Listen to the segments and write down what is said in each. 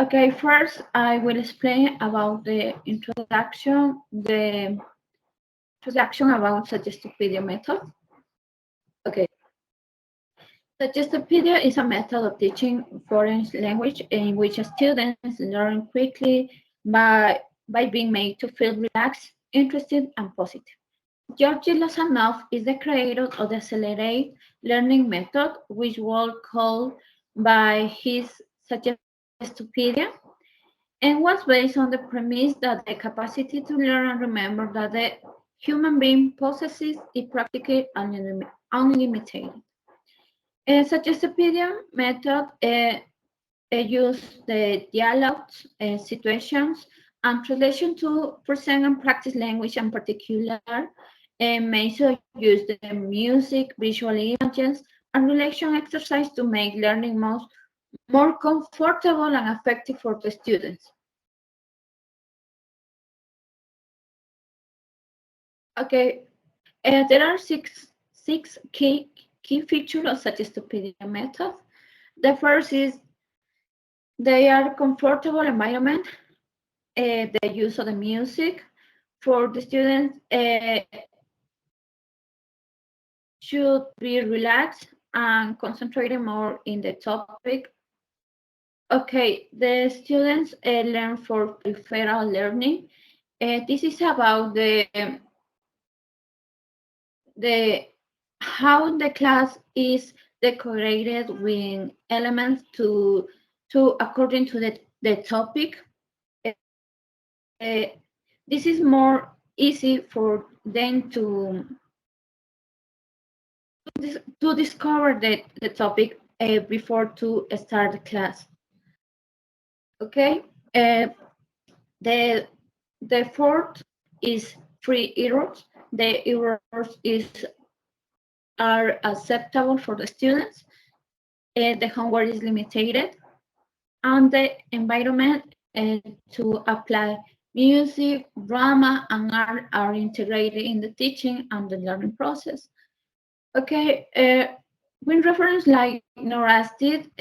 Okay, first I will explain about the introduction about Suggestopedia method. Okay, Suggestopedia is a method of teaching foreign language in which students learn quickly by being made to feel relaxed, interested, and positive. Georgi Lozanov is the creator of the Accelerate Learning Method, which was called by his Suggestopedia, and was based on the premise that the capacity to learn and remember that the human being possesses is practically unlimited. Suggestopedia method use the dialogues, situations, and translation to present and practice language in particular, may also use the music, visual images, and relation exercise to make learning more comfortable and effective for the students. Okay, there are six key features of Suggestopedia method. The first is they are comfortable environment, the use of the music for the students should be relaxed and concentrated more in the topic. Okay, the students learn for peripheral learning. This is about the how the class is decorated with elements to according to the topic. Uh, this is more easy for them to discover the topic before to start the class. Okay, the the fourth is free errors. The errors are acceptable for the students. The homework is limited, and the environment to apply music, drama, and art are integrated in the teaching and the learning process. Okay, when reference like Noras did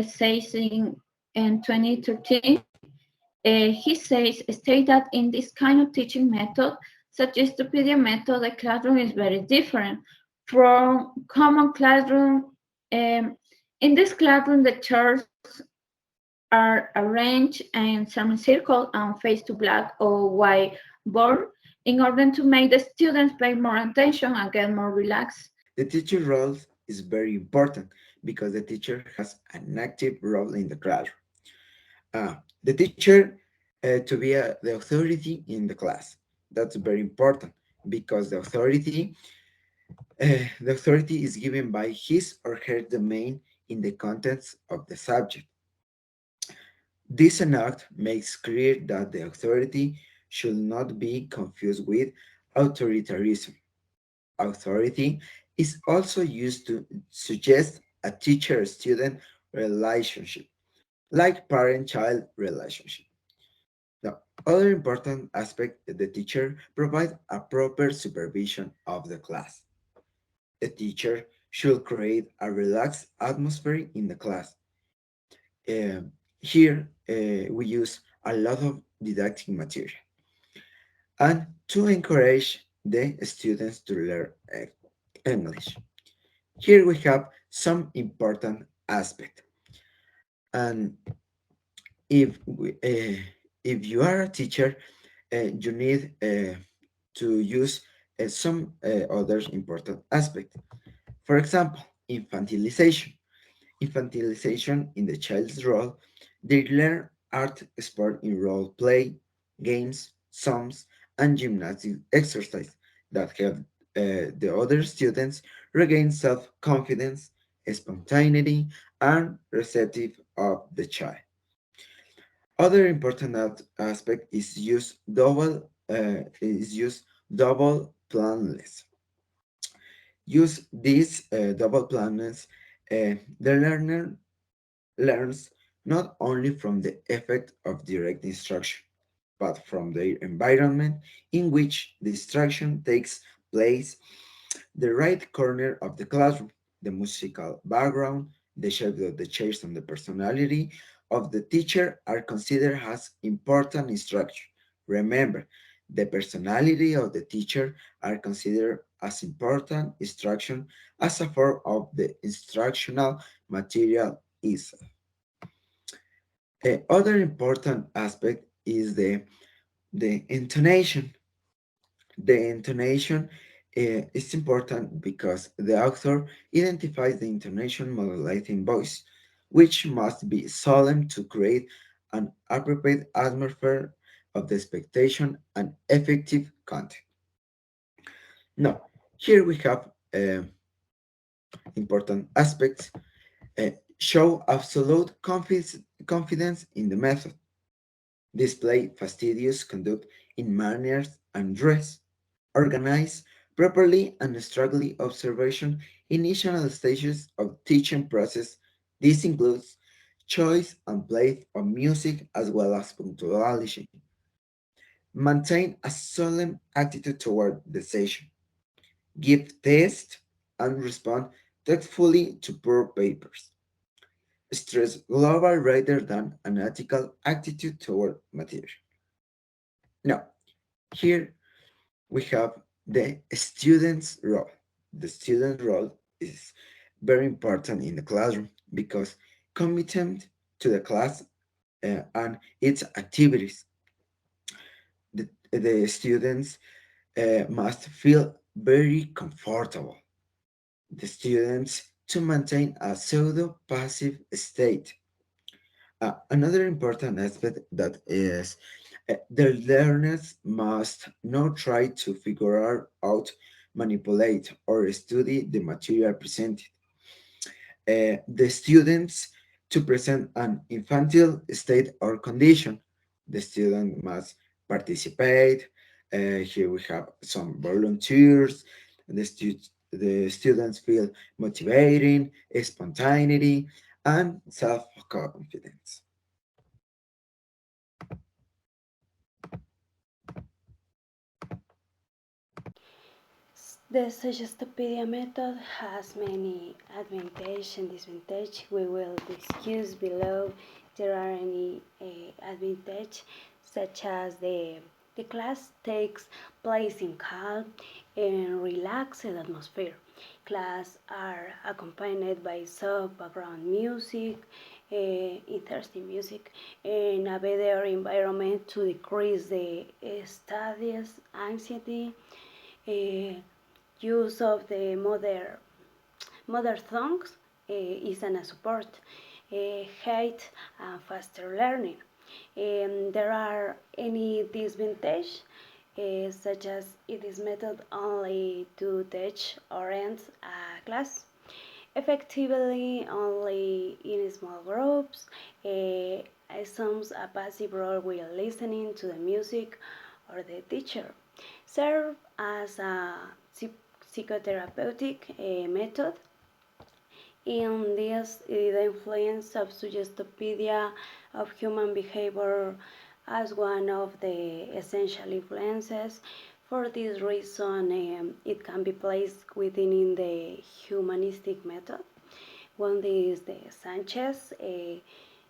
says in 2013, he says state that in this kind of teaching method, Suggestopedia method, the classroom is very different from common classroom. Um, in this classroom, the chairs are arranged in semicircle and face to black or white board in order to make the students pay more attention and get more relaxed. The teacher role is very important because the teacher has an active role in the classroom. The teacher to be the authority in the class. That's very important because the authority is given by his or her domain in the contents of the subject. This enact makes clear that the authority should not be confused with authoritarianism. Authority is also used to suggest a teacher-student relationship, like parent-child relationship. The other important aspect is the teacher provides a proper supervision of the class. The teacher should create a relaxed atmosphere in the class. Here, we use a lot of didactic material and to encourage the students to learn English. Here we have some important aspect. And if you are a teacher, you need to use some other important aspect. For example, infantilization. Infantilization in the child's role, they learn art, sport in role play, games, songs, and gymnastic exercise that help the other students regain self-confidence, spontaneity, and receptive of the child. Other important aspect is use double planless. Use these double planless. The learner learns not only from the effect of direct instruction, but from their environment in which the instruction takes place, the right corner of the classroom, the musical background, the shape of the chairs and the personality of the teacher are considered as important instruction. Remember, the personality of the teacher are considered as important instruction as a form of the instructional material is. Other important aspect is the intonation. The intonation is important because the author identifies the intonation modulating voice, which must be solemn to create an appropriate atmosphere of the expectation and effective content. Now, here we have important aspects. Show absolute confidence in the method. Display fastidious conduct in manners and dress. Organize properly and strongly observation initial stages of teaching process. This includes choice and play of music as well as punctuality. Maintain a solemn attitude toward the session. Give test and respond tactfully to poor papers. Stress global rather than an ethical attitude toward material. Now, here we have the student's role. The student's role is very important in the classroom because commitment to the class and its activities. The students must feel very comfortable. The students to maintain a pseudo passive state. Another important aspect that is the learners must not try to figure out, manipulate, or study the material presented. The students to present an infantile state or condition. The student must participate. Here we have some volunteers. The students feel motivating, spontaneity, and self-confidence. The Suggestopedia method has many advantages and disadvantages. We will discuss below. There are any advantages such as the class takes place in calm and relaxed atmosphere. Class are accompanied by soft background music, interesting music, and a better environment to decrease the studies anxiety. Uh, Use of the mother tongues is an support, height and faster learning. There are any disadvantages such as it is method only to teach or end a class effectively only in small groups, assumes a passive role while listening to the music or the teacher, serve as a psychotherapeutic method. In this, the influence of Suggestopedia of human behavior as one of the essential influences. For this reason, it can be placed within in the humanistic method. One is the Sanchez,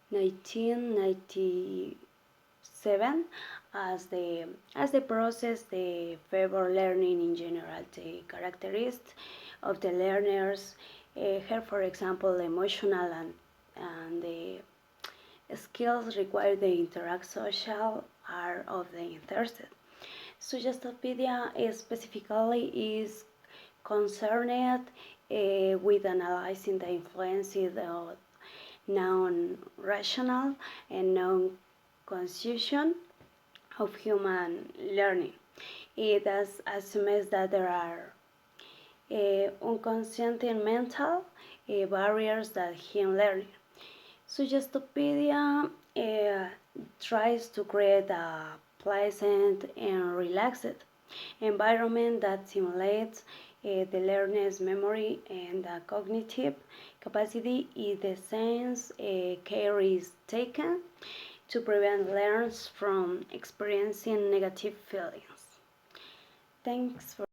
1997, as the process the favor learning in general, the characteristics of the learners have, for example, emotional and the skills required the interact social are of the interested. Suggestopedia specifically is concerned with analyzing the influences of non-rational and non-conscious of human learning. It assumes that there are unconscious and mental barriers that hinder learning. Suggestopedia tries to create a pleasant and relaxed environment that simulates the learner's memory and cognitive capacity in the sense care is taken to prevent learners from experiencing negative feelings. Thanks for